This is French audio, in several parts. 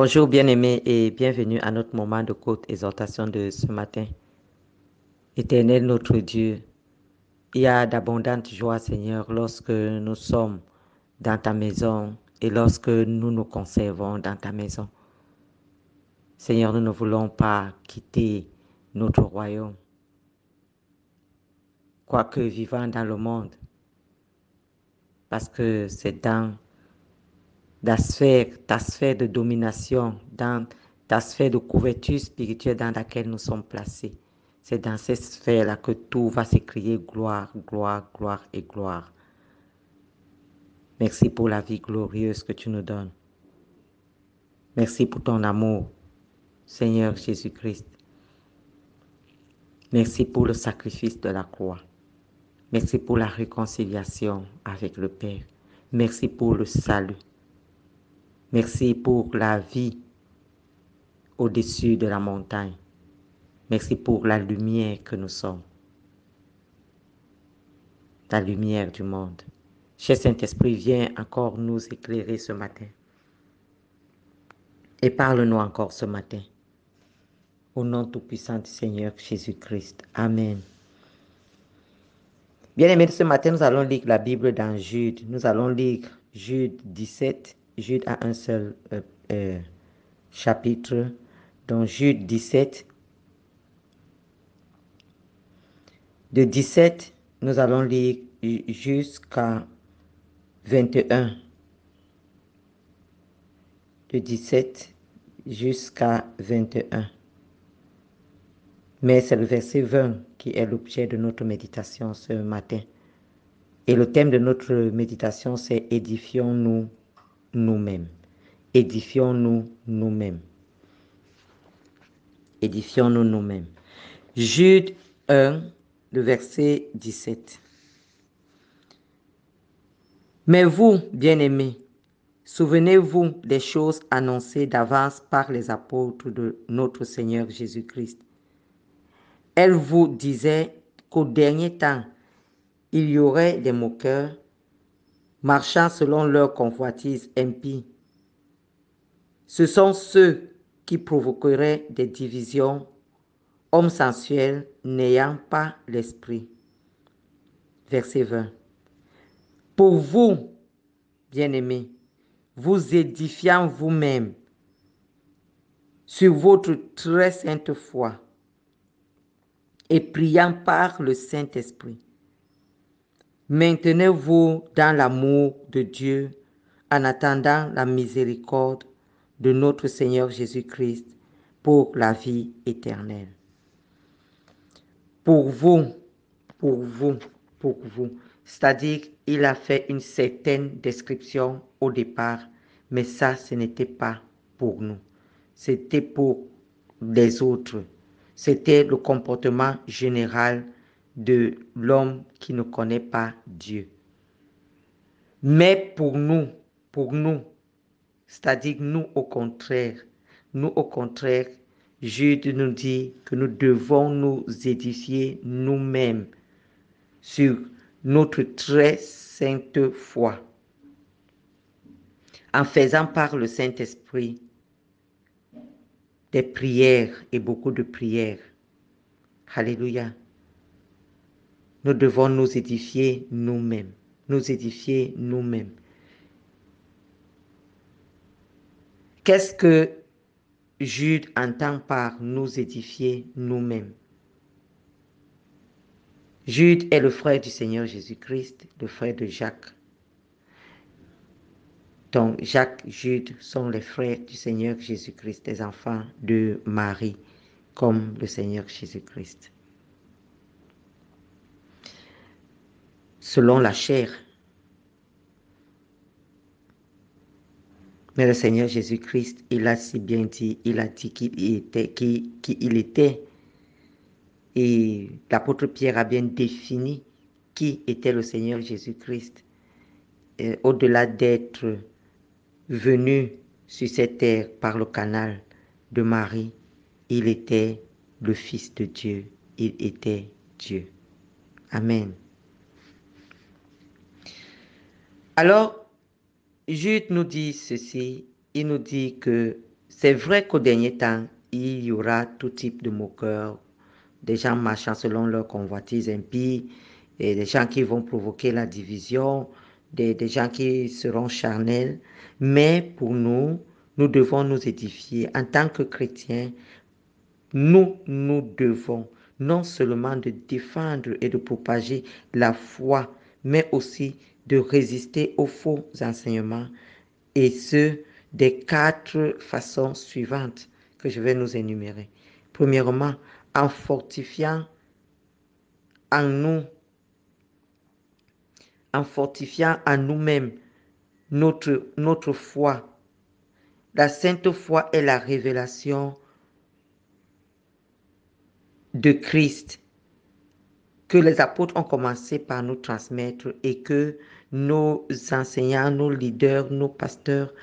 Bonjour bien-aimés et bienvenue à notre moment de courte exhortation de ce matin. Éternel notre Dieu, il y a d'abondantes joies, Seigneur, lorsque nous sommes dans ta maison et lorsque nous nous conservons dans ta maison. Seigneur, nous ne voulons pas quitter notre royaume, quoique vivant dans le monde, parce que c'est dans ta sphère de domination, dans ta sphère de couverture spirituelle dans laquelle nous sommes placés. C'est dans cette sphère-là que tout va s'écrier gloire, gloire, gloire et gloire. Merci pour la vie glorieuse que tu nous donnes. Merci pour ton amour, Seigneur Jésus-Christ. Merci pour le sacrifice de la croix. Merci pour la réconciliation avec le Père. Merci pour le salut. Merci pour la vie au-dessus de la montagne. Merci pour la lumière que nous sommes. La lumière du monde. Cher Saint-Esprit, viens encore nous éclairer ce matin. Et parle-nous encore ce matin. Au nom tout-puissant du Seigneur Jésus-Christ. Amen. Bien-aimés, ce matin, nous allons lire la Bible dans Jude. Nous allons lire Jude 17. Jude a un seul chapitre. Donc Jude 17. De 17, nous allons lire jusqu'à 21. De 17 jusqu'à 21. Mais c'est le verset 20 qui est l'objet de notre méditation ce matin. Et le thème de notre méditation, c'est « Édifions-nous nous-mêmes ». Édifions-nous nous-mêmes. Édifions-nous nous-mêmes. Jude 1, le verset 17. Mais vous, bien-aimés, souvenez-vous des choses annoncées d'avance par les apôtres de notre Seigneur Jésus-Christ. Elles vous disaient qu'au dernier temps, il y aurait des moqueurs, marchant selon leur convoitise impie. Ce sont ceux qui provoqueraient des divisions, hommes sensuels n'ayant pas l'esprit. Verset 20. Pour vous, bien-aimés, vous édifiant vous-même sur votre très sainte foi et priant par le Saint-Esprit. Maintenez-vous dans l'amour de Dieu en attendant la miséricorde de notre Seigneur Jésus-Christ pour la vie éternelle. Pour vous, pour vous, pour vous. C'est-à-dire, il a fait une certaine description au départ, mais ça, ce n'était pas pour nous. C'était pour les autres. C'était le comportement général de l'homme qui ne connaît pas Dieu. Mais pour nous, c'est-à-dire nous au contraire, Jude nous dit que nous devons nous édifier nous-mêmes sur notre très sainte foi, en faisant par le Saint-Esprit des prières et beaucoup de prières. Alléluia. Nous devons nous édifier nous-mêmes, Qu'est-ce que Jude entend par nous édifier nous-mêmes? Jude est le frère du Seigneur Jésus-Christ, le frère de Jacques. Donc Jacques, Jude sont les frères du Seigneur Jésus-Christ, des enfants de Marie, comme le Seigneur Jésus-Christ. Selon la chair. Mais le Seigneur Jésus-Christ, il a si bien dit, il a dit qu'il était. Et l'apôtre Pierre a bien défini qui était le Seigneur Jésus-Christ. Au-delà d'être venu sur cette terre par le canal de Marie, il était le Fils de Dieu. Il était Dieu. Amen. Alors, Jude nous dit ceci. Il nous dit que c'est vrai qu'au dernier temps, il y aura tout type de moqueurs, des gens marchant selon leur convoitise impie, et des gens qui vont provoquer la division, des gens qui seront charnels. Mais pour nous, nous devons nous édifier. En tant que chrétiens, nous devons non seulement de défendre et de propager la foi, mais aussi de résister aux faux enseignements, et ce, des 4 façons suivantes que je vais nous énumérer. Premièrement, en fortifiant en nous, en fortifiant en nous-mêmes notre foi. La sainte foi est la révélation de Christ que les apôtres ont commencé par nous transmettre et que nos enseignants, nos leaders, nos pasteurs,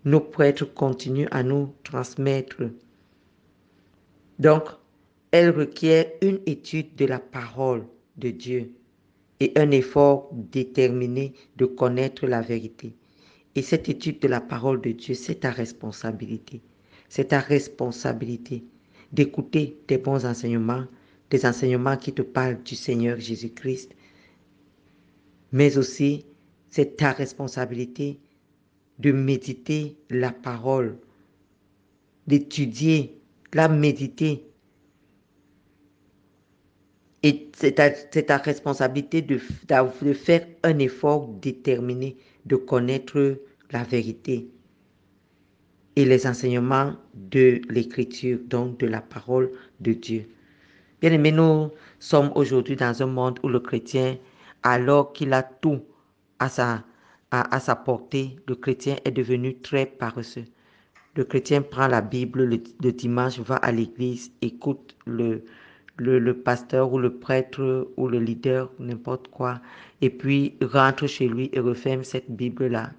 nos prêtres continuent à nous transmettre. Donc, elle requiert une étude de la parole de Dieu et un effort déterminé de connaître la vérité. Et cette étude de la parole de Dieu, c'est ta responsabilité. C'est ta responsabilité d'écouter des bons enseignements, des enseignements qui te parlent du Seigneur Jésus-Christ. Mais aussi, c'est ta responsabilité de méditer la parole, d'étudier, la méditer. Et c'est ta responsabilité de faire un effort déterminé de connaître la vérité et les enseignements de l'Écriture, donc de la parole de Dieu. Bien aimé, nous sommes aujourd'hui dans un monde où le chrétien, alors qu'il a tout à sa portée, le chrétien est devenu très paresseux. Le chrétien prend la Bible le dimanche, va à l'église, écoute le pasteur ou le prêtre ou le leader, n'importe quoi, et puis rentre chez lui et referme cette Bible-là.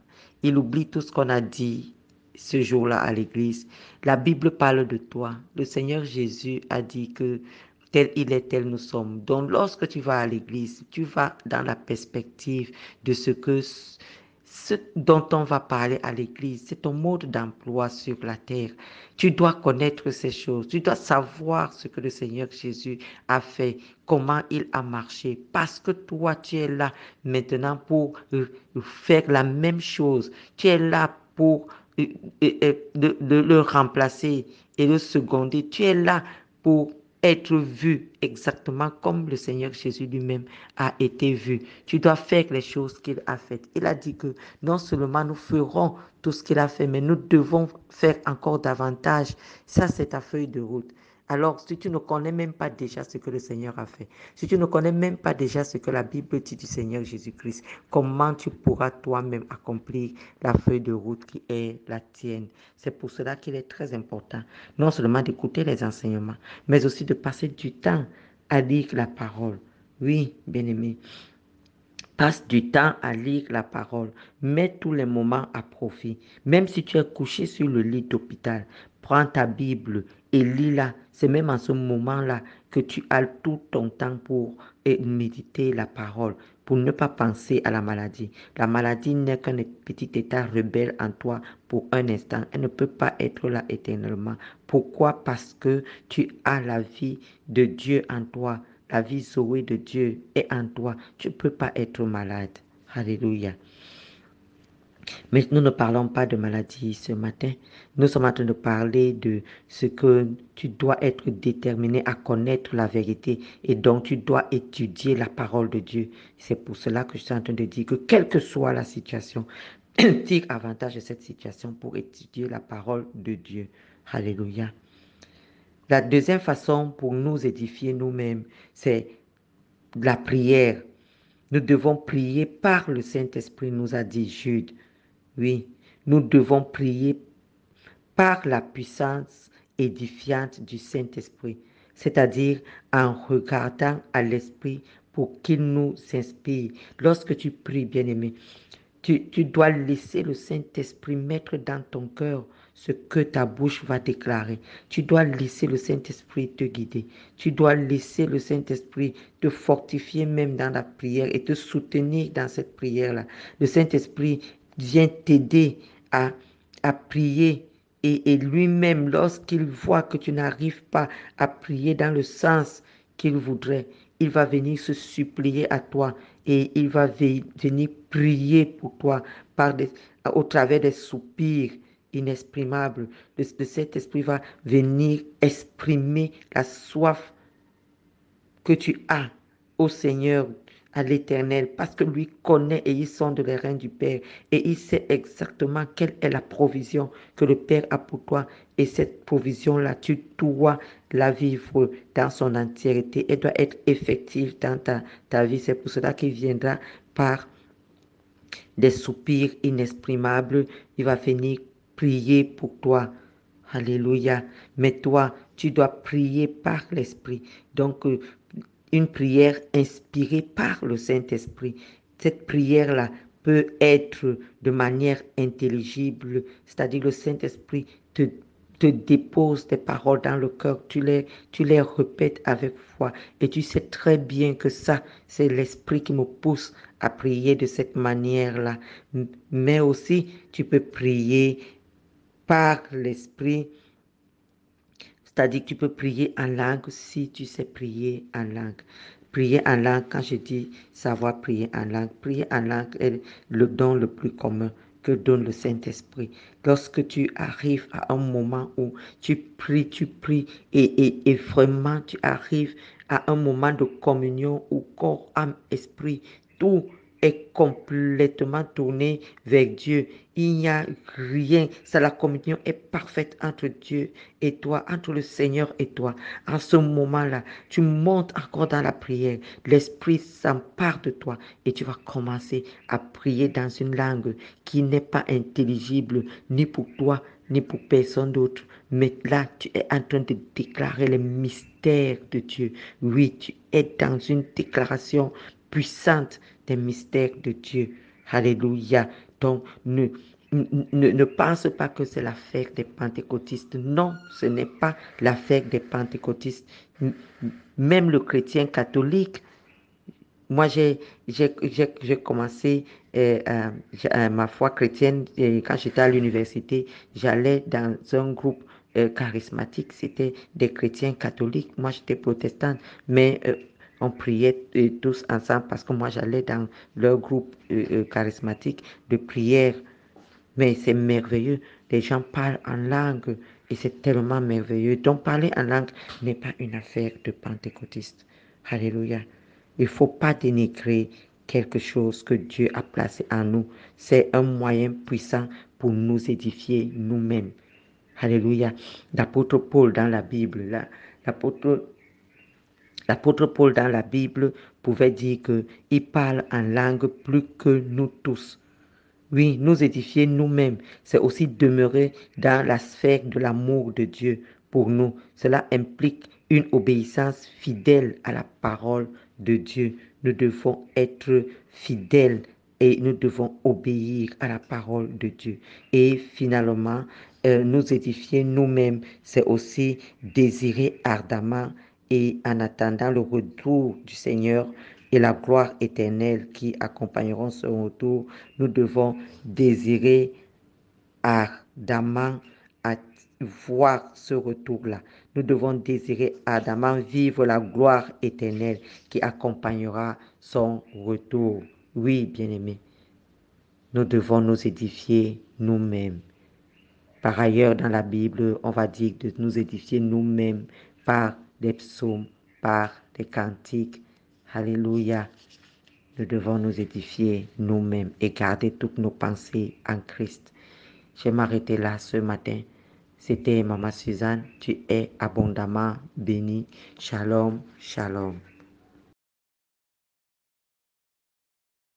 Il oublie tout ce qu'on a dit ce jour-là à l'église. La Bible parle de toi. Le Seigneur Jésus a dit que tel il est, tel nous sommes. Donc lorsque tu vas à l'église, tu vas dans la perspective de ce dont on va parler à l'église, c'est ton mode d'emploi sur la terre. Tu dois connaître ces choses. Tu dois savoir ce que le Seigneur Jésus a fait, comment il a marché. Parce que toi, tu es là maintenant pour faire la même chose. Tu es là pour le remplacer et le seconder. Tu es là pour être vu exactement comme le Seigneur Jésus lui-même a été vu. Tu dois faire les choses qu'il a faites. Il a dit que non seulement nous ferons tout ce qu'il a fait, mais nous devons faire encore davantage. Ça, c'est ta feuille de route. Alors, si tu ne connais même pas déjà ce que le Seigneur a fait, si tu ne connais même pas déjà ce que la Bible dit du Seigneur Jésus-Christ, comment tu pourras toi-même accomplir la feuille de route qui est la tienne? C'est pour cela qu'il est très important, non seulement d'écouter les enseignements, mais aussi de passer du temps à lire la parole. Oui, bien-aimé, passe du temps à lire la parole. Mets tous les moments à profit. Même si tu es couché sur le lit d'hôpital, prends ta Bible et lis-la. C'est même en ce moment-là que tu as tout ton temps pour méditer la parole, pour ne pas penser à la maladie. La maladie n'est qu'un petit état rebelle en toi pour un instant. Elle ne peut pas être là éternellement. Pourquoi? Parce que tu as la vie de Dieu en toi. La vie sauvée de Dieu est en toi. Tu ne peux pas être malade. Alléluia. Mais nous ne parlons pas de maladie ce matin. Nous sommes en train de parler de ce que tu dois être déterminé à connaître la vérité et donc tu dois étudier la parole de Dieu. C'est pour cela que je suis en train de dire que quelle que soit la situation, tire avantage de cette situation pour étudier la parole de Dieu. Alléluia. La deuxième façon pour nous édifier nous-mêmes, c'est la prière. Nous devons prier par le Saint-Esprit, nous a dit Jude. Oui, nous devons prier par la puissance édifiante du Saint-Esprit, c'est-à-dire en regardant à l'Esprit pour qu'il nous inspire. Lorsque tu pries, bien-aimé, tu dois laisser le Saint-Esprit mettre dans ton cœur ce que ta bouche va déclarer. Tu dois laisser le Saint-Esprit te guider. Tu dois laisser le Saint-Esprit te fortifier même dans la prière et te soutenir dans cette prière-là. Le Saint-Esprit vient t'aider à prier Et lui-même, lorsqu'il voit que tu n'arrives pas à prier dans le sens qu'il voudrait, il va venir se supplier à toi et il va venir prier pour toi au travers des soupirs inexprimables. Le Saint-Esprit va venir exprimer la soif que tu as au Seigneur, à l'Éternel, parce que lui connaît et il sonde les reins du Père et il sait exactement quelle est la provision que le Père a pour toi. Et cette provision-là, tu dois la vivre dans son entièreté et doit être effective dans ta vie. C'est pour cela qu'il viendra par des soupirs inexprimables. Il va venir prier pour toi. Alléluia. Mais toi, tu dois prier par l'Esprit. Donc, une prière inspirée par le Saint-Esprit. Cette prière-là peut être de manière intelligible, c'est-à-dire le Saint-Esprit te dépose des paroles dans le cœur, tu les répètes avec foi et tu sais très bien que ça, c'est l'Esprit qui me pousse à prier de cette manière-là. Mais aussi, tu peux prier par l'Esprit, c'est-à-dire que tu peux prier en langue si tu sais prier en langue. Prier en langue, quand je dis savoir prier en langue est le don le plus commun que donne le Saint-Esprit. Lorsque tu arrives à un moment où tu pries, et vraiment tu arrives à un moment de communion où corps, âme, esprit, tout est complètement tourné vers Dieu. Il n'y a rien. Ça, la communion est parfaite entre Dieu et toi, entre le Seigneur et toi. En ce moment-là, tu montes encore dans la prière. L'Esprit s'empare de toi et tu vas commencer à prier dans une langue qui n'est pas intelligible ni pour toi, ni pour personne d'autre. Mais là, tu es en train de déclarer les mystères de Dieu. Oui, tu es dans une déclaration puissante des mystères de Dieu. Alléluia. Donc, ne pense pas que c'est l'affaire des pentecôtistes. Non, ce n'est pas l'affaire des pentecôtistes. Même le chrétien catholique, moi j'ai commencé ma foi chrétienne quand j'étais à l'université. J'allais dans un groupe charismatique. C'était des chrétiens catholiques. Moi j'étais protestante, mais on priait tous ensemble parce que moi j'allais dans leur groupe charismatique de prière. Mais c'est merveilleux. Les gens parlent en langue et c'est tellement merveilleux. Donc parler en langue n'est pas une affaire de pentecôtiste. Alléluia. Il ne faut pas dénigrer quelque chose que Dieu a placé en nous. C'est un moyen puissant pour nous édifier nous-mêmes. Alléluia. L'apôtre Paul dans la Bible, l'apôtre Paul dans la Bible pouvait dire qu'il parle en langue plus que nous tous. Oui, nous édifier nous-mêmes, c'est aussi demeurer dans la sphère de l'amour de Dieu pour nous. Cela implique une obéissance fidèle à la parole de Dieu. Nous devons être fidèles et nous devons obéir à la parole de Dieu. Et finalement, nous édifier nous-mêmes, c'est aussi désirer ardemment et en attendant le retour du Seigneur et la gloire éternelle qui accompagneront son retour, nous devons désirer ardemment à voir ce retour-là. Nous devons désirer ardemment vivre la gloire éternelle qui accompagnera son retour. Oui, bien-aimés, nous devons nous édifier nous-mêmes. Par ailleurs, dans la Bible, on va dire de nous édifier nous-mêmes par des psaumes, par des cantiques. Alléluia. Nous devons nous édifier nous-mêmes et garder toutes nos pensées en Christ. Je vais m'arrêter là ce matin. C'était Maman Suzanne. Tu es abondamment bénie. Shalom, shalom.